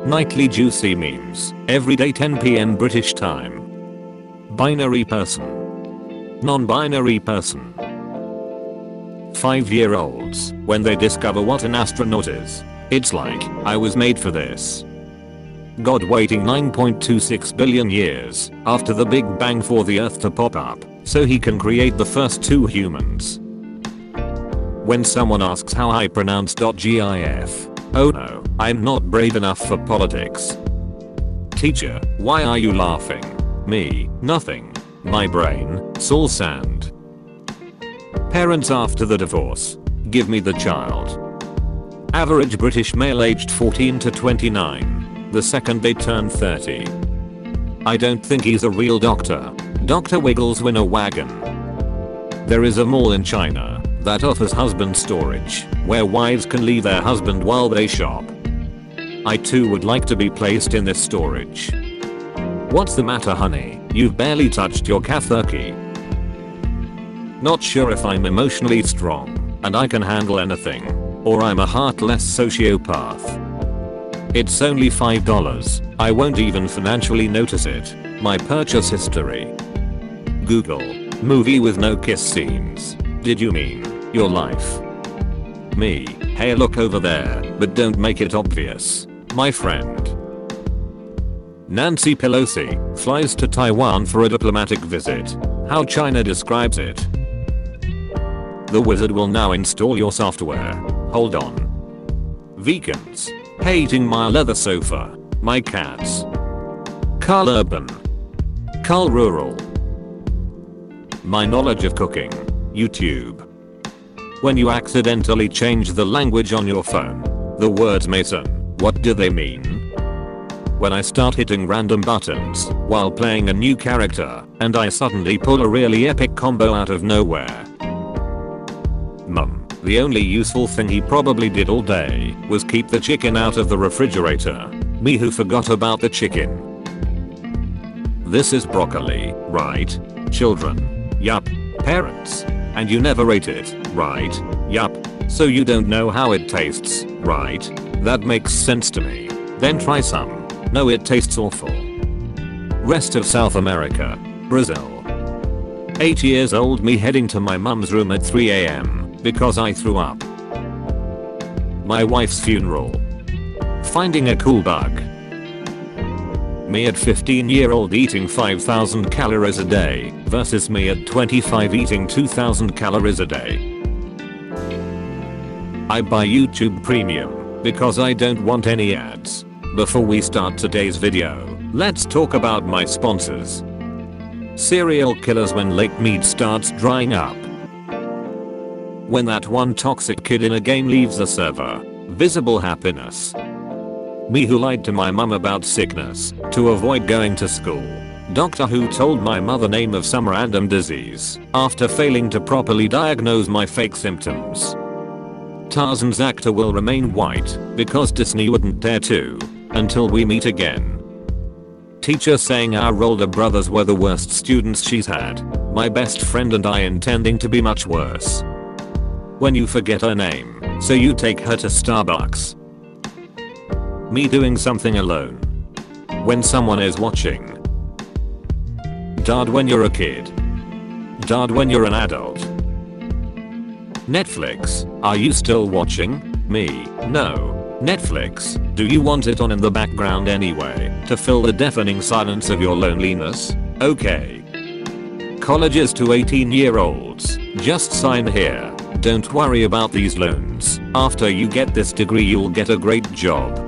Nightly juicy memes. Everyday 10 p.m. British time. Binary person. Non-binary person. 5-year-olds, when they discover what an astronaut is. It's like, I was made for this. God waiting 9.26 billion years after the Big Bang for the Earth to pop up, so he can create the first 2 humans. When someone asks how I pronounce .gif, oh no, I'm not brave enough for politics. Teacher, why are you laughing? Me, nothing. My brain, all sand. Parents after the divorce. Give me the child. Average British male aged 14 to 29. The second they turn 30. I don't think he's a real doctor. Dr. Wiggles win a wagon. There is a mall in China that offers husband storage, where wives can leave their husband while they shop. I too would like to be placed in this storage. What's the matter, honey? You've barely touched your turkey. Not sure if I'm emotionally strong and I can handle anything, or I'm a heartless sociopath. It's only $5. I won't even financially notice it. My purchase history. Google. Movie with no kiss scenes. Did you mean your life? Me. Hey, look over there, but don't make it obvious. My friend. Nancy Pelosi flies to Taiwan for a diplomatic visit. How China describes it. The wizard will now install your software. Hold on. Vegans. Hating my leather sofa. My cats. Carl Urban. Carl Rural. My knowledge of cooking. YouTube. When you accidentally change the language on your phone. The words Mason, what do they mean? When I start hitting random buttons while playing a new character and I suddenly pull a really epic combo out of nowhere. Mum, the only useful thing he probably did all day was keep the chicken out of the refrigerator. Me who forgot about the chicken. This is broccoli, right? Children. Yup. Parents. And you never ate it, right? Yup. So you don't know how it tastes, right? That makes sense to me. Then try some. No, it tastes awful. Rest of South America. Brazil. 8 years old me heading to my mum's room at 3 a.m. because I threw up. My wife's funeral. Finding a cool bug. Me at 15-year-old eating 5,000 calories a day versus me at 25 eating 2,000 calories a day. I buy YouTube Premium because I don't want any ads. Before we start today's video, let's talk about my sponsors. Serial killers when lake meat starts drying up. When that one toxic kid in a game leaves the server. Visible happiness. Me who lied to my mum about sickness to avoid going to school. Doctor who told my mother name of some random disease after failing to properly diagnose my fake symptoms. Tarzan's actor will remain white because Disney wouldn't dare to until we meet again. Teacher saying our older brothers were the worst students she's had. My best friend and I intending to be much worse. When you forget her name, so you take her to Starbucks. Me doing something alone. When someone is watching. Dad when you're a kid. Dad when you're an adult. Netflix, are you still watching? Me, no. Netflix, do you want it on in the background anyway, to fill the deafening silence of your loneliness? Okay. Colleges to 18-year-olds, just sign here. Don't worry about these loans. After you get this degree you'll get a great job.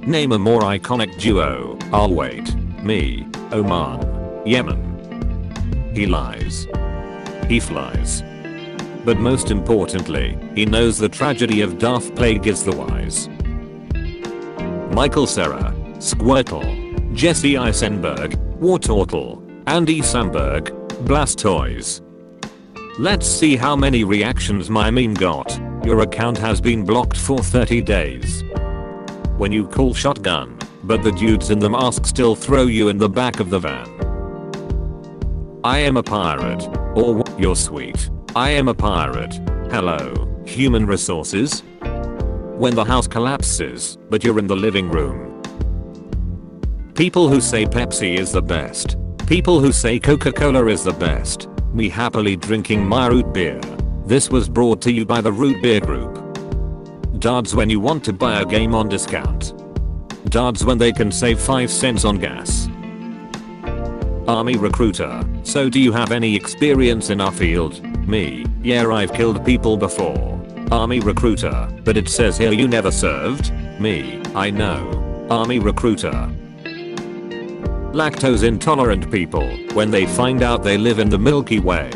Name a more iconic duo. I'll wait. Me, Oman, Yemen. He lies. He flies. But most importantly, he knows the tragedy of Darth Plagueis the Wise. Michael Cera, Squirtle, Jesse Eisenberg, Wartortle, Andy Samberg, Blastoise. Let's see how many reactions my meme got. Your account has been blocked for 30 days. When you call shotgun, but the dudes in the mask still throw you in the back of the van. I am a pirate. Or you're sweet. I am a pirate. Hello, human resources? when the house collapses, but you're in the living room. People who say Pepsi is the best. People who say Coca-Cola is the best. Me happily drinking my root beer. This was brought to you by the Root Beer Group. Dards when you want to buy a game on discount. Dards when they can save 5 cents on gas. Army recruiter. So do you have any experience in our field? Me. Yeah, I've killed people before. Army recruiter. But it says here you never served? Me. I know. Army recruiter. Lactose intolerant people when they find out they live in the Milky Way.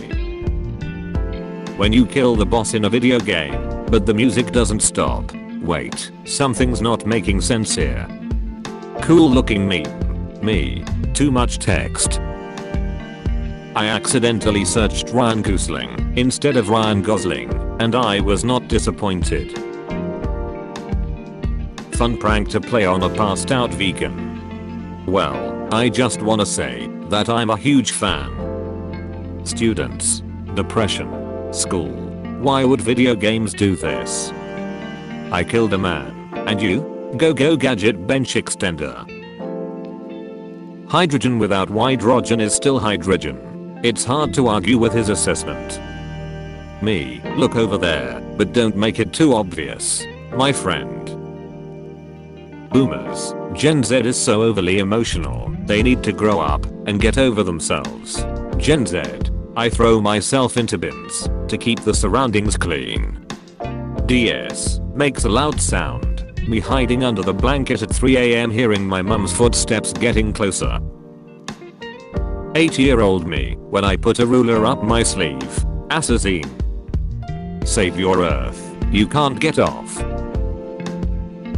When you kill the boss in a video game, but the music doesn't stop. Wait, something's not making sense here. Cool looking meme. Me. Too much text. I accidentally searched Ryan Gosling instead of Ryan Gosling, and I was not disappointed. Fun prank to play on a passed out vegan. Well, I just wanna say that I'm a huge fan. Students. Depression. School. Why would video games do this? I killed a man. And you? Go gadget bench extender. Hydrogen without hydrogen is still hydrogen. It's hard to argue with his assessment. Me. Look over there, but don't make it too obvious. My friend. Boomers. Gen Z is so overly emotional. They need to grow up and get over themselves. Gen Z. I throw myself into bins to keep the surroundings clean. DS. Makes a loud sound. Me hiding under the blanket at 3 AM hearing my mum's footsteps getting closer. 8-year-old me when I put a ruler up my sleeve. Assassin. Save your earth. You can't get off.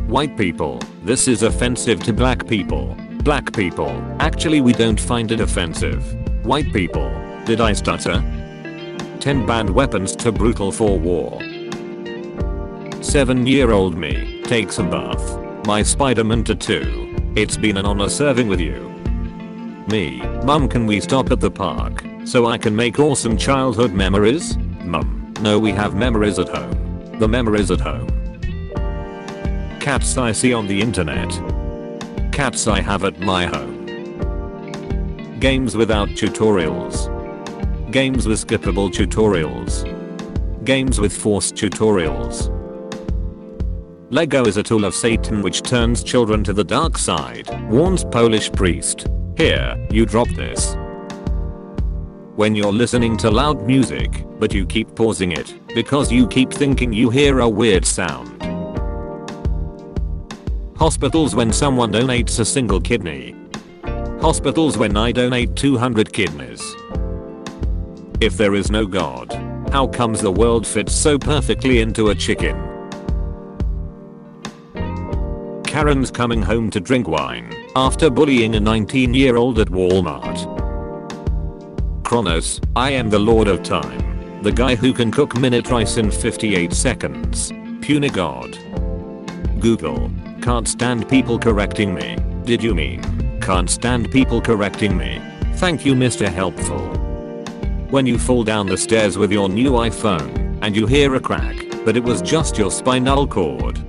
White people. This is offensive to black people. Black people. Actually we don't find it offensive. White people. Did I stutter? 10 banned weapons to brutal for war. 7-year-old me takes a bath. My Spider-Man tattoo. It's been an honor serving with you. Me. Mum, can we stop at the park so I can make awesome childhood memories? Mum. No, we have memories at home. The memories at home. Cats I see on the internet. Cats I have at my home. Games without tutorials. Games with skippable tutorials. Games with forced tutorials. Lego is a tool of Satan which turns children to the dark side, warns Polish priest. Here, you drop this. When you're listening to loud music, but you keep pausing it because you keep thinking you hear a weird sound. Hospitals when someone donates a single kidney. Hospitals when I donate 200 kidneys. If there is no God, how comes the world fits so perfectly into a chicken? Karen's coming home to drink wine after bullying a 19-year-old at Walmart. Kronos, I am the Lord of Time. The guy who can cook minute rice in 58 seconds. Puny God. Google. Can't stand people correcting me. Did you mean can't stand people correcting me? Thank you, Mr. Helpful. When you fall down the stairs with your new iPhone and you hear a crack, but it was just your spinal cord.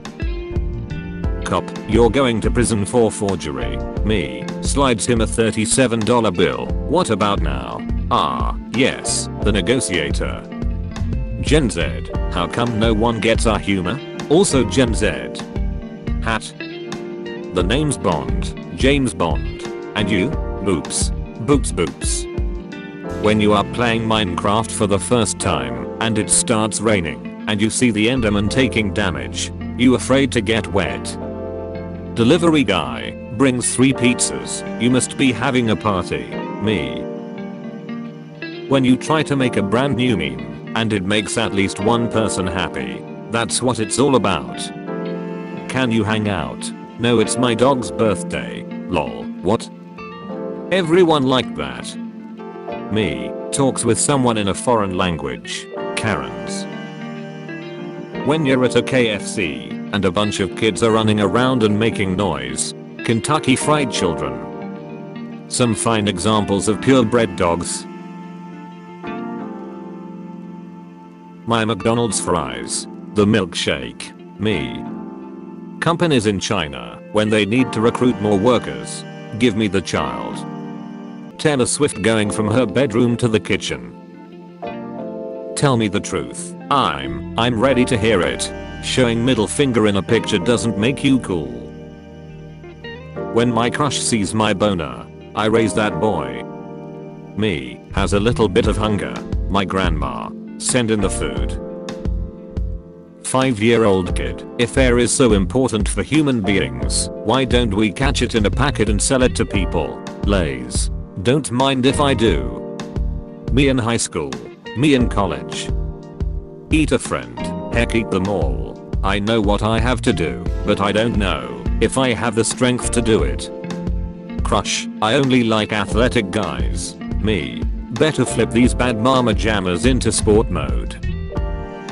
Cop, you're going to prison for forgery. Me. Slides him a $37 bill. What about now? Ah, yes, the negotiator. Gen Z. How come no one gets our humor? Also Gen Z. Hat. The name's Bond. James Bond. And you? Boops. Boops boops. When you are playing Minecraft for the first time and it starts raining and you see the Enderman taking damage, you afraid to get wet. Delivery guy brings 3 pizzas. You must be having a party. Me. When you try to make a brand new meme and it makes at least one person happy, that's what it's all about. Can you hang out? No, it's my dog's birthday. Lol. What? Everyone like that. Me. Talks with someone in a foreign language. Karens. When you're at a KFC and a bunch of kids are running around and making noise. Kentucky Fried Children. Some fine examples of purebred dogs. My McDonald's fries. The milkshake. Me. Companies in China, when they need to recruit more workers, give me the child. Taylor Swift going from her bedroom to the kitchen. Tell me the truth. I'm ready to hear it. Showing middle finger in a picture doesn't make you cool. When my crush sees my boner, I raise that boy. Me has a little bit of hunger. My grandma, send in the food. 5-year-old kid, if air is so important for human beings, why don't we catch it in a packet and sell it to people? Lays. Don't mind if I do. Me in high school. Me in college. Eat a friend. Heck, eat them all. I know what I have to do, but I don't know if I have the strength to do it. Crush, I only like athletic guys. Me. Better flip these bad mama jammers into sport mode.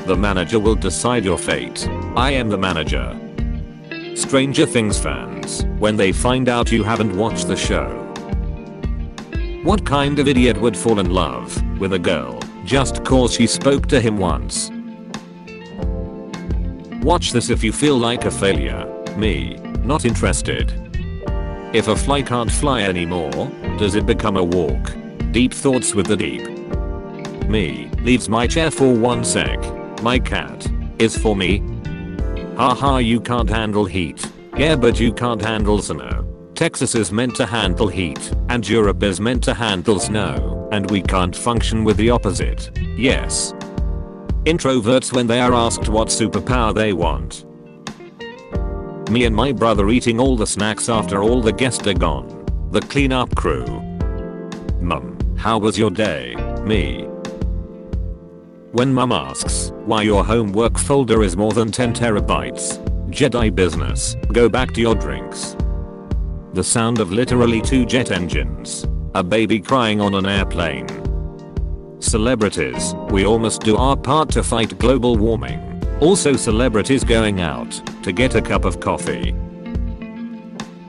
The manager will decide your fate. I am the manager. Stranger Things fans, when they find out you haven't watched the show. What kind of idiot would fall in love with a girl just cause she spoke to him once? Watch this if you feel like a failure. Me, not interested. If a fly can't fly anymore, does it become a walk? Deep thoughts with the deep. Me, leaves my chair for 1 sec. My cat is for me. Haha, you can't handle heat. Yeah, but you can't handle snow. Texas is meant to handle heat, and Europe is meant to handle snow, and we can't function with the opposite. Yes. Introverts when they are asked what superpower they want. Me and my brother eating all the snacks after all the guests are gone. The cleanup crew. Mum, how was your day? Me. When mum asks why your homework folder is more than 10 terabytes. Jedi business, go back to your drinks. The sound of literally 2 jet engines. A baby crying on an airplane. Celebrities, we all must do our part to fight global warming. Also celebrities going out to get a cup of coffee.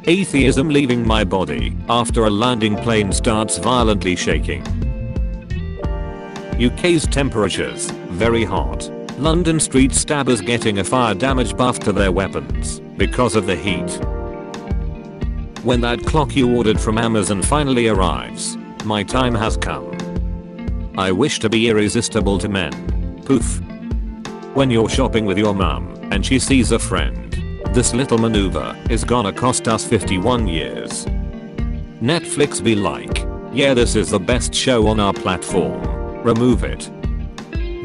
Atheism leaving my body after a landing plane starts violently shaking. UK's temperatures, very hot. London street stabbers getting a fire damage buff to their weapons because of the heat. When that clock you ordered from Amazon finally arrives, my time has come. I wish to be irresistible to men. Poof. When you're shopping with your mum and she sees a friend, this little maneuver is gonna cost us 51 years. Netflix be like, yeah, this is the best show on our platform. Remove it.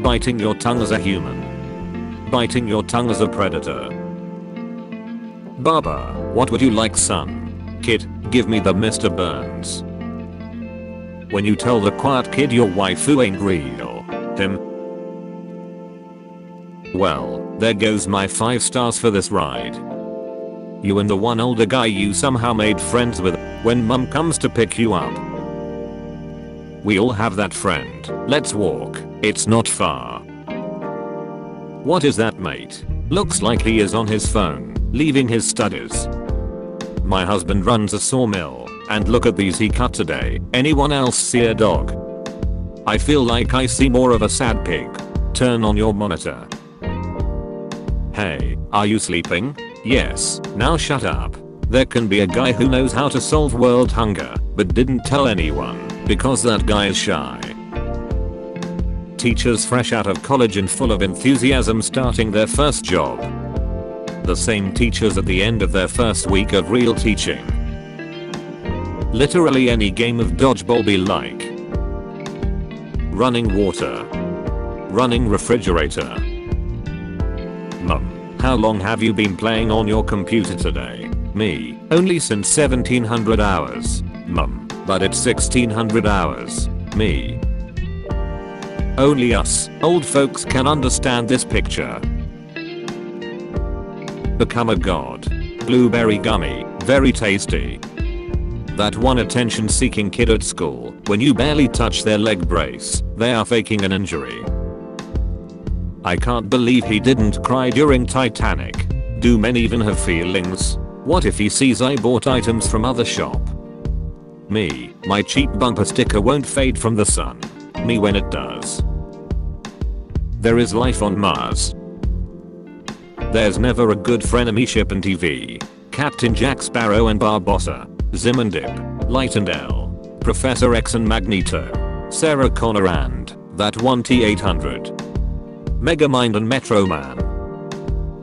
Biting your tongue as a human. Biting your tongue as a predator. Baba, what would you like, son? Kid, give me the Mr. Burns. When you tell the quiet kid your waifu ain't real. Him. Well, there goes my 5 stars for this ride. You and the one older guy you somehow made friends with when mum comes to pick you up. We all have that friend. Let's walk. It's not far. What is that, mate? Looks like he is on his phone, leaving his studies. My husband runs a sawmill, and look at these he cut today. Anyone else see a dog? I feel like I see more of a sad pig. Turn on your monitor. Hey, are you sleeping? Yes, now shut up. There can be a guy who knows how to solve world hunger, but didn't tell anyone, because that guy is shy. Teachers fresh out of college and full of enthusiasm starting their first job. The same teachers at the end of their first week of real teaching. Literally any game of dodgeball be like. Running water. Running refrigerator. Mum, how long have you been playing on your computer today? Me, only since 1700 hours. Mum, but it's 1600 hours. Me. Only us, old folks can understand this picture. Become a god. Blueberry gummy, very tasty. That one attention-seeking kid at school, when you barely touch their leg brace, they are faking an injury. I can't believe he didn't cry during Titanic. Do men even have feelings? What if he sees I bought items from other shop? Me, my cheap bumper sticker won't fade from the sun. Me when it does. There is life on Mars. There's never a good frenemyship in TV. Captain Jack Sparrow and Barbossa, Zim and Dip, Light and L, Professor X and Magneto, Sarah Connor and that one T-800, Megamind and Metro Man.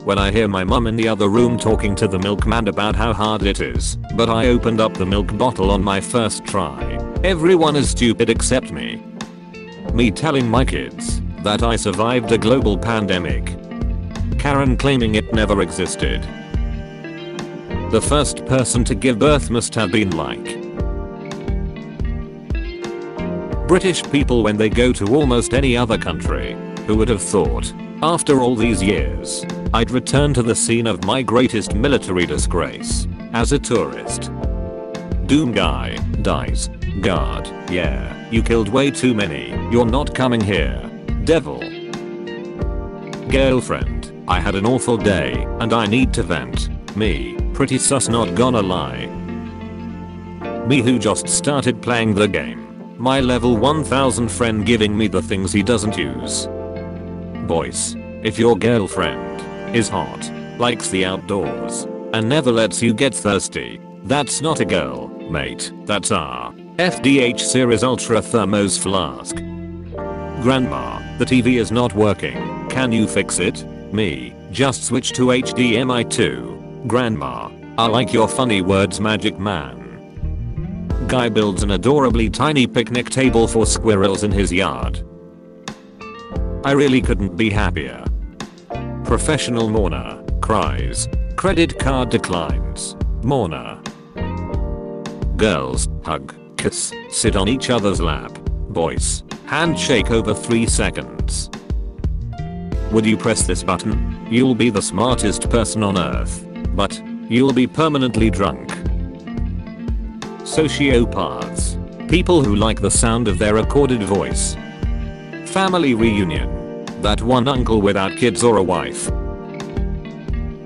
When I hear my mum in the other room talking to the milkman about how hard it is, but I opened up the milk bottle on my first try. Everyone is stupid except me. Me telling my kids that I survived a global pandemic. Karen claiming it never existed. The first person to give birth must have been like British people when they go to almost any other country. Who would have thought, after all these years, I'd return to the scene of my greatest military disgrace as a tourist. Doom guy dies. God, yeah, you killed way too many. You're not coming here. Devil. Girlfriend, I had an awful day and I need to vent. Me, pretty sus not gonna lie. Me who just started playing the game. My level 1000 friend giving me the things he doesn't use. Boys, if your girlfriend is hot, likes the outdoors, and never lets you get thirsty, that's not a girl, mate, that's our FDH series Ultra Thermos Flask. Grandma, the TV is not working, can you fix it? Me, just switch to HDMI 2. Grandma, I like your funny words Magic Man. Guy builds an adorably tiny picnic table for squirrels in his yard. I really couldn't be happier. Professional mourner, cries. Credit card declines. Mourner. Girls, hug, kiss, sit on each other's lap. Boys, handshake over 3 seconds. Would you press this button? You'll be the smartest person on earth. But, you'll be permanently drunk. Sociopaths. People who like the sound of their recorded voice. Family reunion. That one uncle without kids or a wife.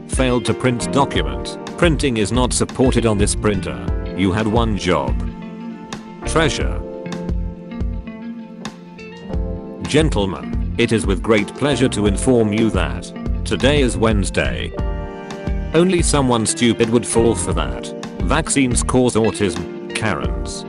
Failed to print document. Printing is not supported on this printer. You had one job. Treasure. Gentlemen, it is with great pleasure to inform you that today is Wednesday. Only someone stupid would fall for that. Vaccines cause autism. Karens.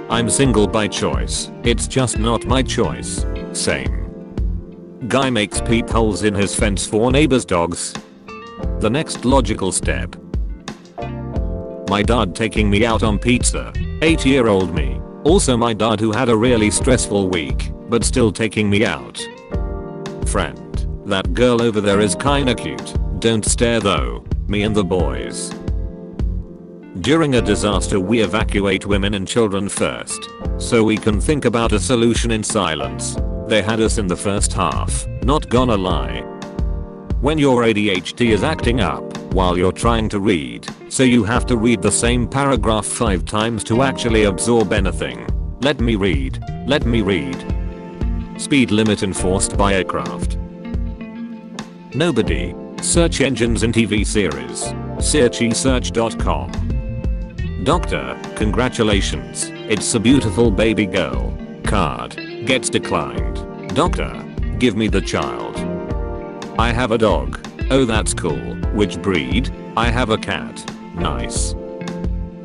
I'm single by choice. It's just not my choice. Same. Guy makes peepholes in his fence for neighbor's dogs. The next logical step. My dad taking me out on pizza. 8-year-old me. Also my dad who had a really stressful week, but still taking me out. Friend. That girl over there is kinda cute. Don't stare though. Me and the boys. During a disaster we evacuate women and children first, so we can think about a solution in silence. They had us in the first half, not gonna lie. When your ADHD is acting up while you're trying to read, so you have to read the same paragraph 5 times to actually absorb anything. Let me read. Speed limit enforced by aircraft. Nobody. Search engines and TV series. Searchysearch.com. Doctor, congratulations, it's a beautiful baby girl. Card, gets declined. Doctor, give me the child. I have a dog. Oh that's cool. Which breed? I have a cat. Nice.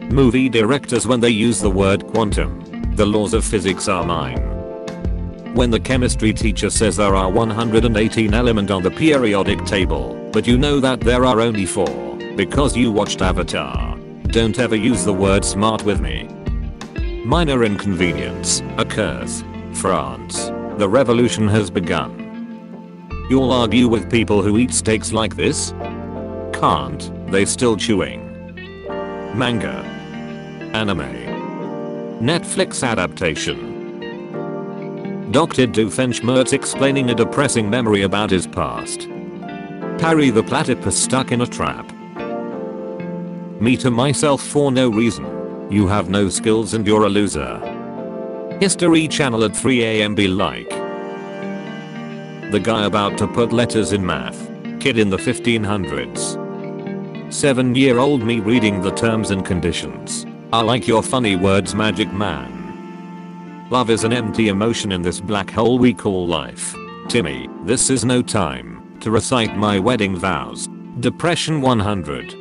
Movie directors when they use the word quantum. The laws of physics are mine. When the chemistry teacher says there are 118 elements on the periodic table, but you know that there are only 4, because you watched Avatar. Don't ever use the word smart with me. Minor inconvenience, a curse. France. The revolution has begun. You'll argue with people who eat steaks like this? Can't, they still chewing. Manga. Anime. Netflix adaptation. Dr. Doofenshmirtz explaining a depressing memory about his past. Parry the platypus stuck in a trap. Me to myself for no reason. You have no skills and you're a loser. History Channel at 3 AM be like. The guy about to put letters in math. Kid in the 1500s. 7-year-old me reading the terms and conditions. I like your funny words Magic Man. Love is an empty emotion in this black hole we call life. Timmy, this is no time To recite my wedding vows. Depression 100.